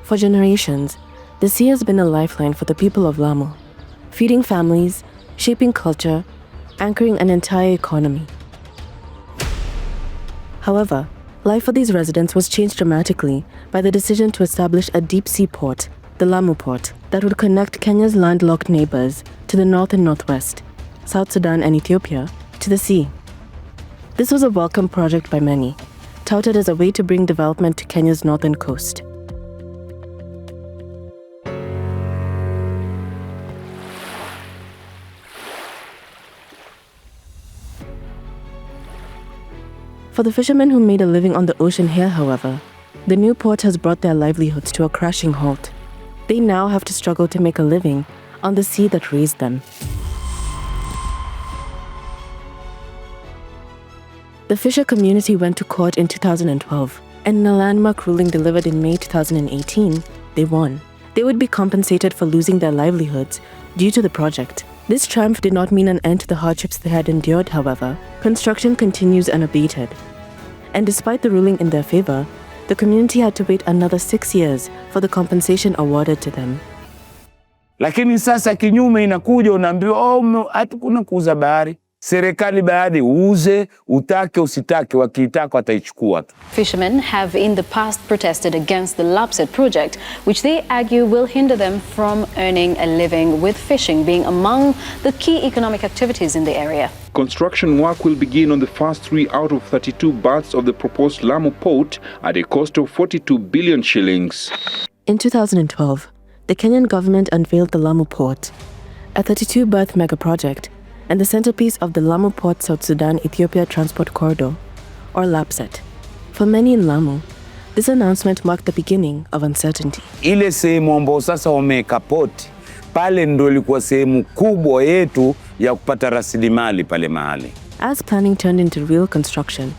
For generations, the sea has been a lifeline for the people of Lamu, feeding families, shaping culture, anchoring an entire economy. However, life for these residents was changed dramatically by the decision to establish a deep-sea port, the Lamu Port, that would connect Kenya's landlocked neighbors to the north and northwest, South Sudan and Ethiopia, to the sea. This was a welcome project by many, touted as a way to bring development to Kenya's northern coast. For the fishermen who made a living on the ocean here, however, the new port has brought their livelihoods to a crashing halt. They now have to struggle to make a living on the sea that raised them. The fisher community went to court in 2012, and in a landmark ruling delivered in May 2018, they won. They would be compensated for losing their livelihoods due to the project. This triumph did not mean an end to the hardships they had endured, however. Construction continues unabated. And despite the ruling in their favor, the community had to wait another 6 years for the compensation awarded to them. Lakini sasa kinyume inakuja unaambiwa hatukuna kuuza bahari. Serikali bahari uuze, utake usitake, wakiitaka wataichukua tu. Fishermen have in the past protested against the LAPSSET Project, which they argue will hinder them from earning a living, with fishing being among the key economic activities in the area. Construction work will begin on the first 3 out of 32 berths of the proposed Lamu Port at a cost of 42 billion shillings. In 2012, the Kenyan government unveiled the Lamu Port, a 32-berth mega-project and the centerpiece of the Lamu Port South Sudan-Ethiopia Transport Corridor, or LAPSSET. For many in Lamu, this announcement marked the beginning of uncertainty. Ile sehemu ambao sasa wameka port, pale ndo ilikuwa sehemu kubwa yetu ya kupata rasilimali pale mahali. As planning turned into real construction,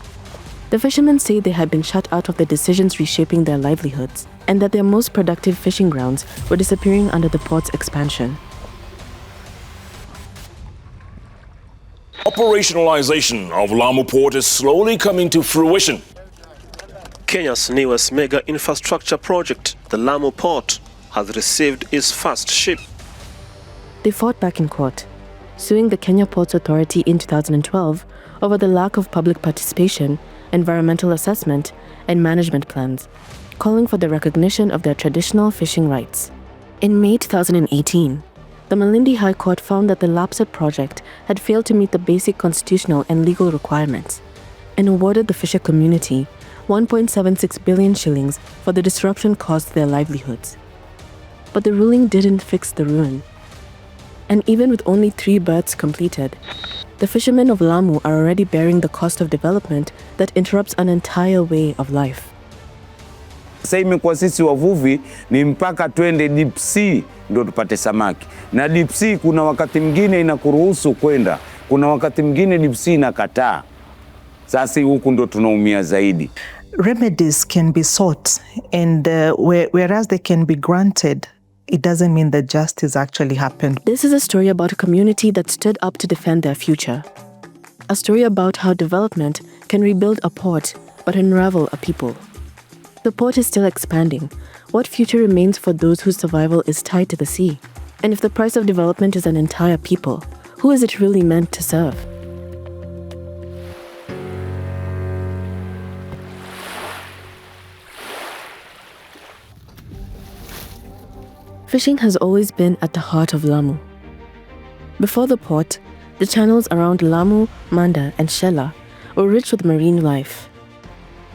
the fishermen say they had been shut out of the decisions reshaping their livelihoods, and that their most productive fishing grounds were disappearing under the port's expansion. Operationalization of Lamu Port is slowly coming to fruition. Kenya's newest mega infrastructure project, the Lamu Port, has received its first ship. They fought back in court, suing the Kenya Ports Authority in 2012 over the lack of public participation, environmental assessment, and management plans, calling for the recognition of their traditional fishing rights. In May 2018, the Malindi High Court found that the LAPSSET project had failed to meet the basic constitutional and legal requirements, and awarded the fisher community 1.76 billion shillings for the disruption caused to their livelihoods. But the ruling didn't fix the ruin. And even with only 3 berths completed, the fishermen of Lamu are already bearing the cost of development that interrupts an entire way of life. Sasa imekuwa sisi wavuvi ni mpaka twende deep sea ndo tupate samaki. Na deep sea kuna wakati mwingine inakuruhusu kwenda, kuna wakati mwingine deep sea inakataa. Sasa huku ndo tunaumia zaidi. Remedies can be sought, and whereas they can be granted, it doesn't mean that justice actually happened. This is a story about a community that stood up to defend their future. A story about how development can rebuild a port but unravel a people. The port is still expanding. What future remains for those whose survival is tied to the sea? And if the price of development is an entire people, who is it really meant to serve? Fishing has always been at the heart of Lamu. Before the port, the channels around Lamu, Manda, and Shela were rich with marine life.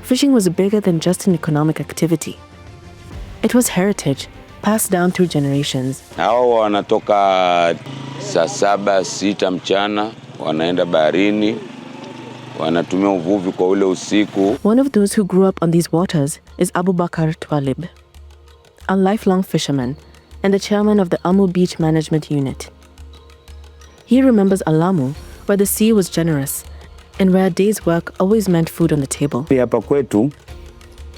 Fishing was bigger than just an economic activity. It was heritage, passed down through generations. Hao wanatoka saa 7, 6 mchana, wanaenda baharini, wanatumia uvuvi kwa ule usiku. One of those who grew up on these waters is Abubakar Twalib, a lifelong fisherman and the chairman of the Amu Beach Management Unit. He remembers a Lamu where the sea was generous and where a day's work always meant food on the table. Hapa kwetu,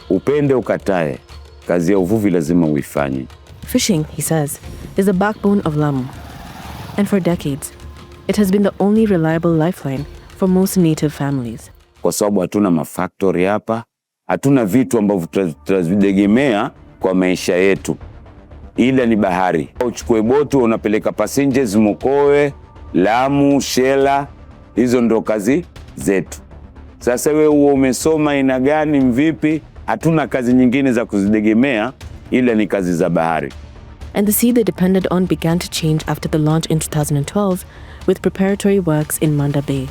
upende ukatae, kazi ya uvuvi lazima uifanye. Fishing, he says, is the backbone of Lamu. And for decades, it has been the only reliable lifeline for most native families. Kwa sababu hatuna mafactory hapa, hatuna vitu ambavyo tutazitegemea kwa maisha yetu. Ila ni bahari. Uchukue boti unapeleka passengers Mokowe, Lamu, Shela, hizo ndo kazi zetu. Sasa wewe umesoma aina gani, mvipi? Hatuna kazi nyingine za kuzidegemea, ila ni kazi za bahari. And the sea they depended on began to change after the launch in 2012 with preparatory works in Manda Bay.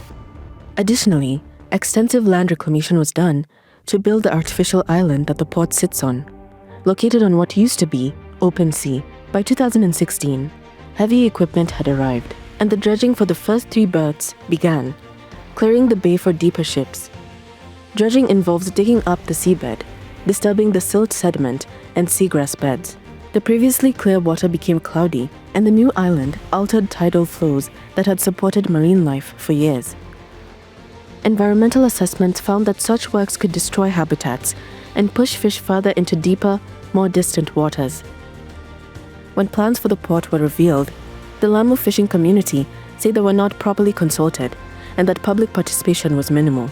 Additionally, extensive land reclamation was done to build the artificial island that the port sits on. Located on what used to be open sea, by 2016, heavy equipment had arrived, and the dredging for the first 3 berths began, clearing the bay for deeper ships. Dredging involves digging up the seabed, disturbing the silt sediment and seagrass beds. The previously clear water became cloudy, and the new island altered tidal flows that had supported marine life for years. Environmental assessments found that such works could destroy habitats and push fish further into deeper, more distant waters. When plans for the port were revealed, the Lamu fishing community say they were not properly consulted and that public participation was minimal.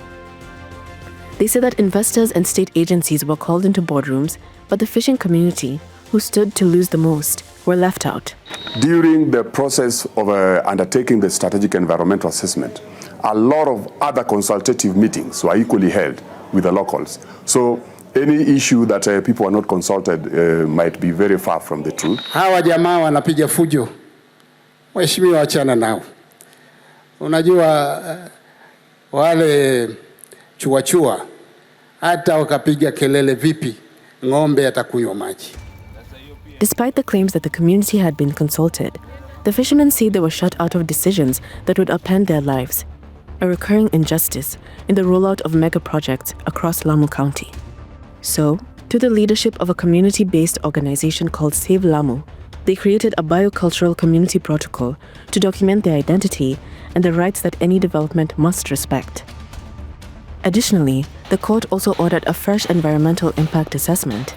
They say that investors and state agencies were called into boardrooms, but the fishing community, who stood to lose the most, were left out. During the process of undertaking the strategic environmental assessment, a lot of other consultative meetings were equally held with the locals. So any issue that people are not consulted might be very far from the truth. Hawa jamaa wanapiga fujo. Mheshimiwa, achana nao. Unajua wale chua hata wakapiga kelele vipi, ng'ombe atakunywa maji. Despite the claims that the community had been consulted, the fishermen say they were shut out of decisions that would upend their lives, a recurring injustice in the rollout of mega projects across Lamu County. So, to the leadership of a community-based organization called Save Lamu, they created a biocultural community protocol to document their identity and the rights that any development must respect. Additionally, the court also ordered a fresh environmental impact assessment,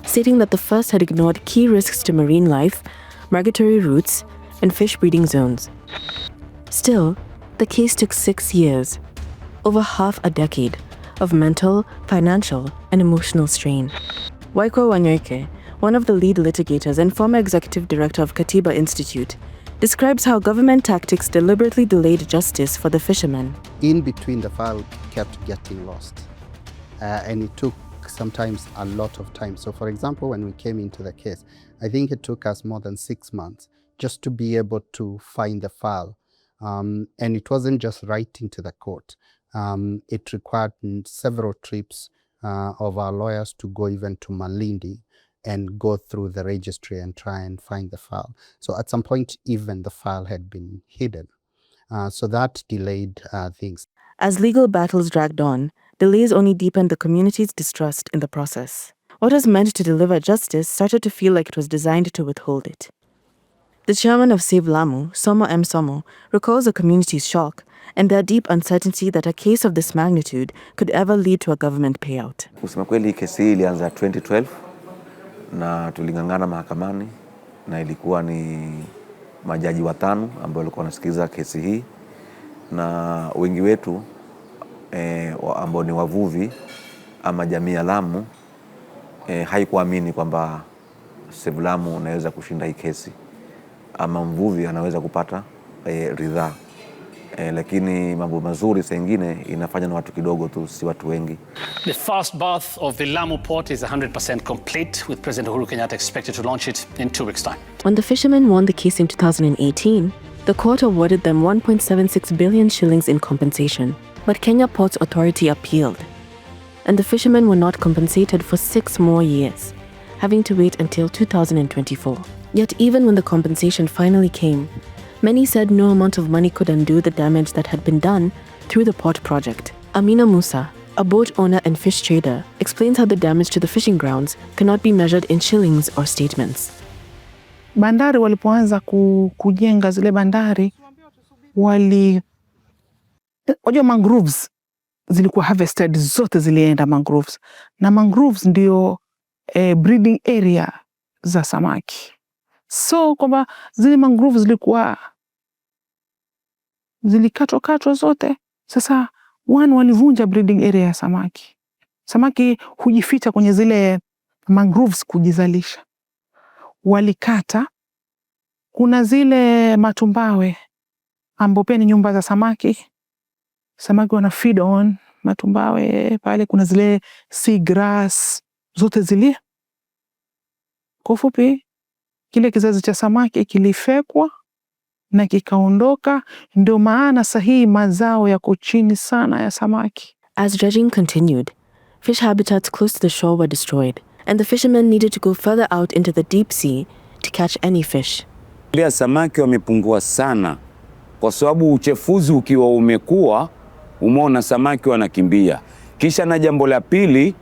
stating that the first had ignored key risks to marine life, migratory routes, and fish breeding zones. Still, the case took 6 years, over half a decade, of mental, financial, and emotional strain. Waiko Wanyoike, one of the lead litigators and former executive director of Katiba Institute, describes how government tactics deliberately delayed justice for the fishermen. In between, the file kept getting lost, and it took sometimes a lot of time. So for example, when we came into the case, I think it took us more than 6 months just to be able to find the file. And it wasn't just writing to the court. It required several trips of our lawyers to go even to Malindi and go through the registry and try and find the file. So at some point, even the file had been hidden. So that delayed things. As legal battles dragged on, delays only deepened the community's distrust in the process. What was meant to deliver justice started to feel like it was designed to withhold it. The chairman of Save Lamu, Somo M. Somo, recalls the community's shock and their deep uncertainty that a case of this magnitude could ever lead to a government payout. Kusema kweli, kesi hii ilianza 2012 na tulingangana mahakamani, na ilikuwa ni majaji 5 ambao walikuwa wanasikiliza kesi hii, na wengi wetu ambao ni wavuvi ama jamii ya Lamu haikuamini kwamba Save Lamu unaweza kushinda hii kesi ama mvuvi anaweza kupata ridhaa. Lakini mambo mazuri saa nyingine inafanya na watu kidogo tu, si watu wengi. The first berth of the Lamu Port is 100% complete, with President Uhuru Kenyatta expected to launch it in 2 weeks' time. When the fishermen won the case in 2018, the court awarded them 1.76 billion shillings in compensation. But Kenya Ports Authority appealed, and the fishermen were not compensated for 6 more years, having to wait until 2024. Yet even when the compensation finally came, many said no amount of money could undo the damage that had been done through the port project. Amina Musa, a boat owner and fish trader, explains how the damage to the fishing grounds cannot be measured in shillings or statements. Bandari walipoanza kujenga zile bandari, wajua mangroves zilikuwa harvested, zote zilienda mangroves. Na mangroves ndio breeding area za samaki. So kwamba zile mangroves zilikatwa zote. Sasa walivunja breeding area ya samaki. Samaki hujificha kwenye zile mangroves kujizalisha. Walikata, kuna zile matumbawe ambao pia ni nyumba za samaki. Samaki wana feed on matumbawe pale, kuna zile sea grass zote zile. Kwa ufupi, kile kizazi cha samaki kilifekwa na kikaondoka, ndio maana sahihi mazao yako chini sana ya samaki. As dredging continued, fish habitats close to the shore were destroyed, and the fishermen needed to go further out into the deep sea to catch any fish. Samaki wamepungua sana kwa sababu uchefuzi ukiwa umekuwa, umeona samaki wanakimbia. Kisha na jambo la pili,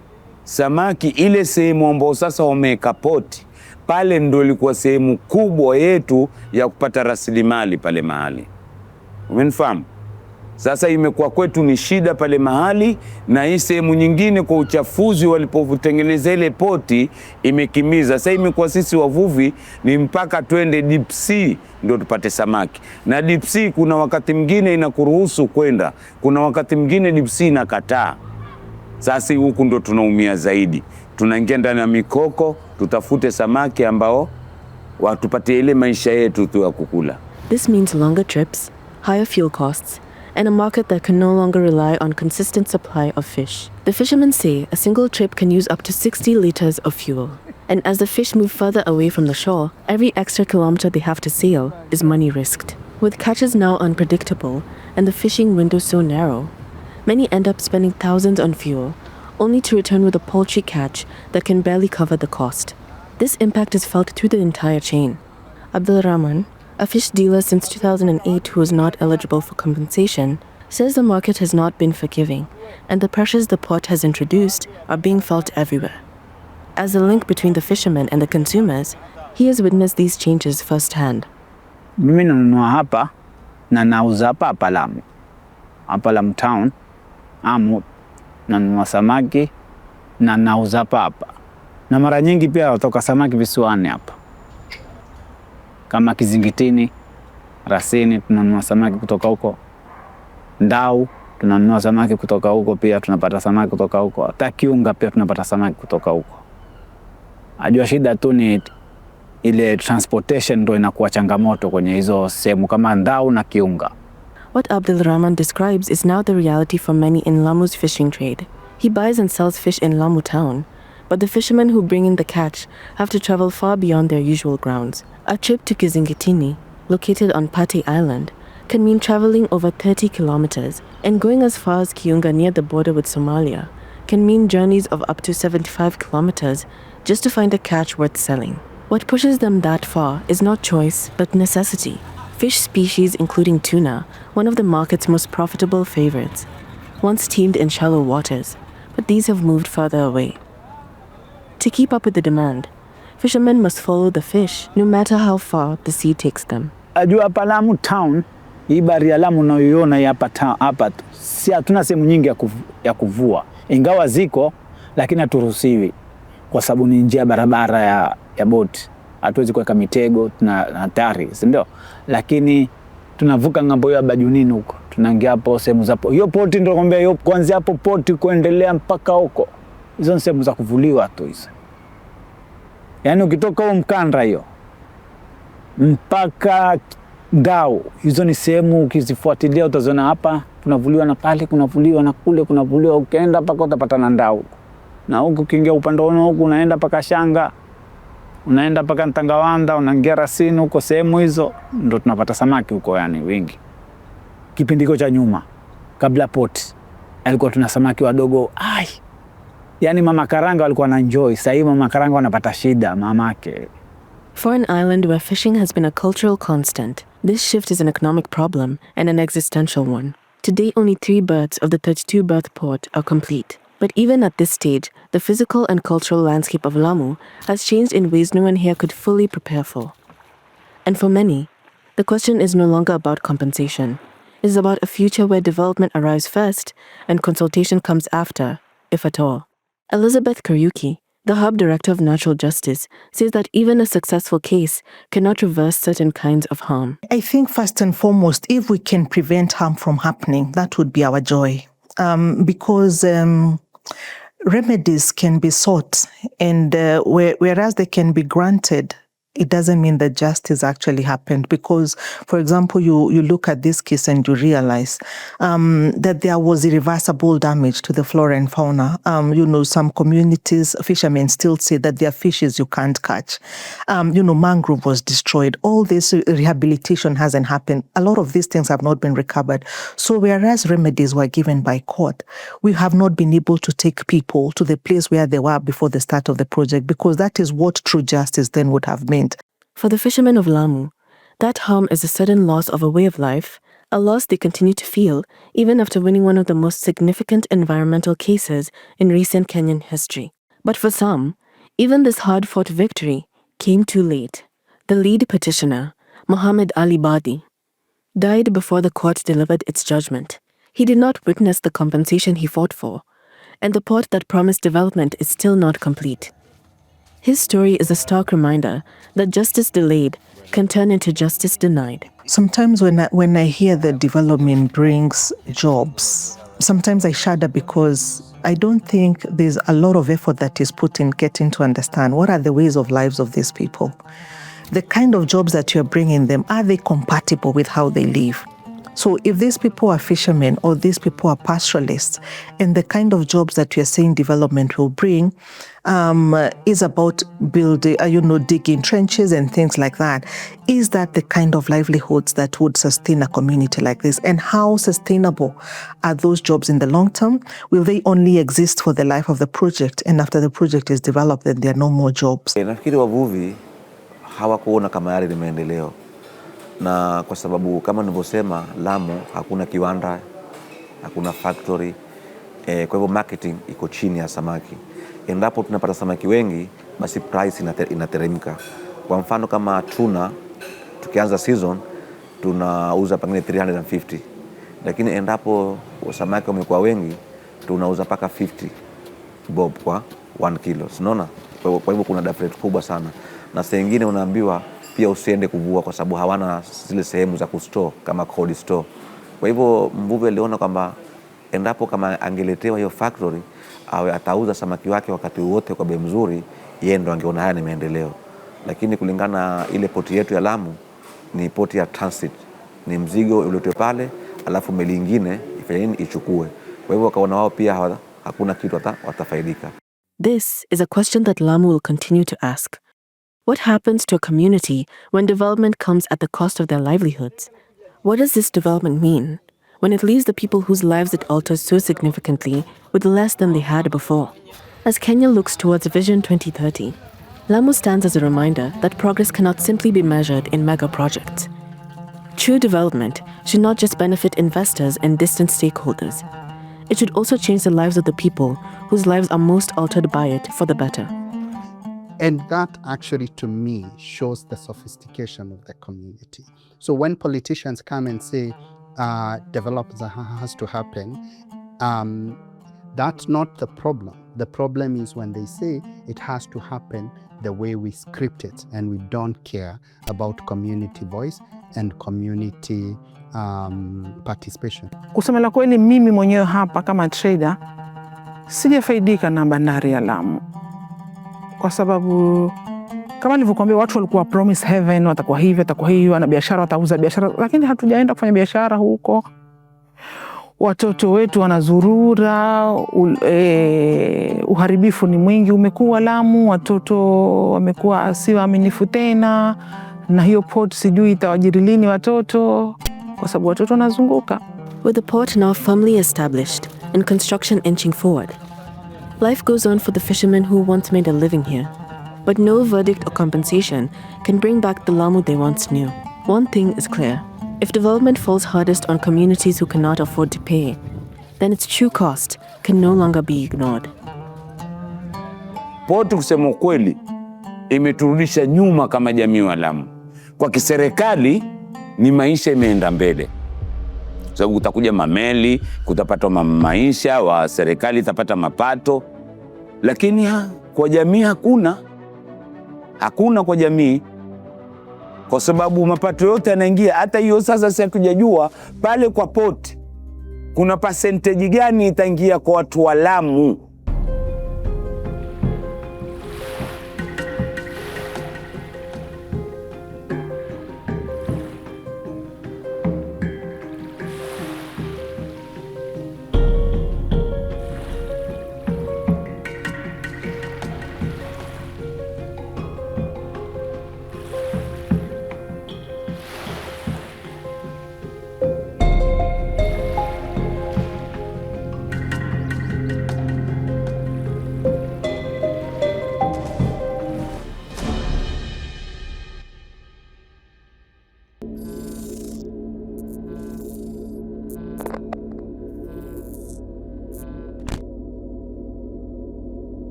samaki ile sehemu ambao sasa wameweka poti, pale ndio ilikuwa sehemu kubwa yetu ya kupata rasilimali pale mahali. Umenifahamu? Sasa imekuwa kwetu ni shida pale mahali, na hii sehemu nyingine kwa uchafuzi walipotengeneza ile poti imekimiza. Sasa imekuwa sisi wavuvi ni mpaka twende deep sea ndio tupate samaki. Na deep sea kuna wakati mwingine inakuruhusu kwenda, kuna wakati mwingine deep sea inakataa. Sasa huku ndo tunaumia zaidi. Tunaingia ndani ya mikoko tutafute samaki ambao watupatie ile maisha yetu tu ya kukula. This means longer trips, higher fuel costs, and a market that can no longer rely on consistent supply of fish. The fishermen say a single trip can use up to 60 liters of fuel. And as the fish move further away from the shore, every extra kilometer they have to sail is money risked. With catches now unpredictable and the fishing window so narrow, many end up spending thousands on fuel, only to return with a paltry catch that can barely cover the cost. This impact is felt through the entire chain. Abdul Rahman, a fish dealer since 2008 who is not eligible for compensation, says the market has not been forgiving, and the pressures the port has introduced are being felt everywhere. As a link between the fishermen and the consumers, he has witnessed these changes firsthand. Mimi nanunua hapa na nauza hapa Lamu. Hapa Lamu town, nanunua samaki na nauza hapa. Na mara nyingi pia watoka samaki visiwani hapa. Kama Kizingitini, Rasini tunanunua samaki kutoka huko. Ndau tunanunua samaki kutoka huko, pia tunapata samaki kutoka huko. Hata Kiunga pia tunapata samaki kutoka huko. Ajua shida tu ni ile transportation ndo inakuwa changamoto kwenye hizo sehemu kama Ndau na Kiunga. What Abdul Rahman describes is now the reality for many in Lamu's fishing trade. He buys and sells fish in Lamu town, but the fishermen who bring in the catch have to travel far beyond their usual grounds. A trip to Kizingitini, located on Pate Island, can mean traveling over 30 kilometers, and going as far as Kiunga near the border with Somalia can mean journeys of up to 75 kilometers just to find a catch worth selling. What pushes them that far is not choice, but necessity. Fish species including tuna, one of the market's most profitable favorites, once teemed in shallow waters, but these have moved further away. To keep up with the demand, fishermen must follow the fish no matter how far the sea takes them. Ajua hapa Lamu town, hii bahari ya Lamu unayoiona hapa si hatuna sehemu nyingi ya kuvua. Ingawa ziko, lakini haturuhusiwi kwa sababu ni njia barabara ya boti. Hatuwezi kuweka mitego, tuna hatari, si ndio? Lakini tunavuka ngambo ya Bajunini huko. Tunaingia hapo sehemu zapo. Hiyo poti ndio nakwambia, hiyo kuanzia hapo poti kuendelea mpaka huko. Hizo ni sehemu za kuvuliwa tu hizo. Yaani ukitoka huko Mkandra hiyo mpaka Ndau, hizo ni sehemu ukizifuatilia utaziona hapa kunavuliwa na pale, kunavuliwa na kule, kunavuliwa, ukienda mpaka utapata na Ndau. Na huko ukiingia upande wa huko unaenda mpaka Shanga, unaenda mpaka Ntangawanda, unaingia Rasini, huko sehemu hizo ndio tunapata samaki huko, yani wengi. Kipindi hicho cha nyuma kabla port alikuwa tuna samaki wadogo. Yani mama karanga walikuwa na enjoy. Sasa hivi mama karanga wanapata shida mamake. For an island where fishing has been a cultural constant, this shift is an economic problem and an existential one. Today, only 3 berths of the 32-berth port are complete. But even at this stage, the physical and cultural landscape of Lamu has changed in ways no one here could fully prepare for. And for many, the question is no longer about compensation. It is about a future where development arrives first and consultation comes after, if at all. Elizabeth Kariuki, the Hub Director of Natural Justice, says that even a successful case cannot reverse certain kinds of harm. I think first and foremost, if we can prevent harm from happening, that would be our joy. Because remedies can be sought, and whereas they can be granted, it doesn't mean that justice actually happened. Because, for example, you look at this case and you realize that there was irreversible damage to the flora and fauna. Some communities, fishermen still say that there are fishes you can't catch. Mangrove was destroyed. All this rehabilitation hasn't happened. A lot of these things have not been recovered. So whereas remedies were given by court, we have not been able to take people to the place where they were before the start of the project, because that is what true justice then would have meant. For the fishermen of Lamu, that harm is a sudden loss of a way of life, a loss they continue to feel even after winning one of the most significant environmental cases in recent Kenyan history. But for some, even this hard-fought victory came too late. The lead petitioner, Mohammed Ali Badi, died before the court delivered its judgment. He did not witness the compensation he fought for, and the port that promised development is still not complete. His story is a stark reminder that justice delayed can turn into justice denied. Sometimes when I hear that development brings jobs, sometimes I shudder, because I don't think there's a lot of effort that is put in getting to understand what are the ways of lives of these people. The kind of jobs that you're bringing them, are they compatible with how they live? So if these people are fishermen or these people are pastoralists, and the kind of jobs that you're saying development will bring is about building, digging trenches and things like that, is that the kind of livelihoods that would sustain a community like this? And how sustainable are those jobs in the long term? Will they only exist for the life of the project, and after the project is developed, then there are no more jobs? Nafikiri wavuvi hawakuona kama yale ni maendeleo. Na kwa sababu kama nilivyosema, Lamu hakuna kiwanda, hakuna factory, kwa hivyo marketing iko chini ya samaki. Endapo tunapata samaki wengi, basi price inateremka. Kwa mfano kama tuna, tukianza season, tunauza pengine 350. Lakini endapo samaki wamekuwa wengi, tunauza paka 50 bob kwa 1 kilo. Unaona? Kwa hivyo kuna difference kubwa sana. Na saa nyingine unaambiwa pia usiende kuvua kwa sababu hawana zile sehemu za kustore kama cold store. Kwa hivyo mvuvi aliona kwamba endapo kama angeletewa hiyo factory, awe atauza samaki wake wakati wote kwa bei nzuri, yeye ndo angeona haya ni maendeleo. Lakini kulingana ile poti yetu ya Lamu ni poti ya transit. Ni mzigo uletwe pale, alafu meli nyingine ifanye nini ichukue. Kwa hivyo wakaona wao pia hakuna kitu watafaidika. This is a question that Lamu will continue to ask. What happens to a community when development comes at the cost of their livelihoods? What does this development mean when it leaves the people whose lives it alters so significantly with less than they had before? As Kenya looks towards Vision 2030, Lamu stands as a reminder that progress cannot simply be measured in mega projects. True development should not just benefit investors and distant stakeholders. It should also change the lives of the people whose lives are most altered by it for the better. And that actually, to me, shows the sophistication of the community. So when politicians come and say development has to happen, that's not the problem. The problem is when they say it has to happen the way we script it, and we don't care about community voice and community participation. Kusema la kweli, mimi mwenyewe hapa kama trader sijafaidika na bandari ya Lamu. Kwa sababu kama nilivyokuambia, watu walikuwa promise heaven, watakuwa hivi, wana biashara, watauza biashara, lakini hatujaenda kufanya biashara huko. Watoto wetu wanazurura, uharibifu ni mwingi umekuwa Lamu, watoto wamekuwa si waaminifu tena, na hiyo port sijui itawajiri lini watoto, kwa sababu watoto wanazunguka. With the port now firmly established and construction inching forward, life goes on for the fishermen who once made a living here. But no verdict or compensation can bring back the Lamu they once knew. One thing is clear. If development falls hardest on communities who cannot afford to pay, then its true cost can no longer be ignored. Port, kusema kweli, imeturudisha nyuma kama jamii wa Lamu. Kwa kiserikali ni maisha imeenda mbele. Sababu kutakuja mameli, kutapata maisha, wa serikali itapata mapato. Lakini kwa jamii hakuna kwa jamii. Kwa sababu mapato yote yanaingia, hata hiyo sasa sisi hatujajua pale kwa port kuna percentage gani itaingia kwa watu wa Lamu.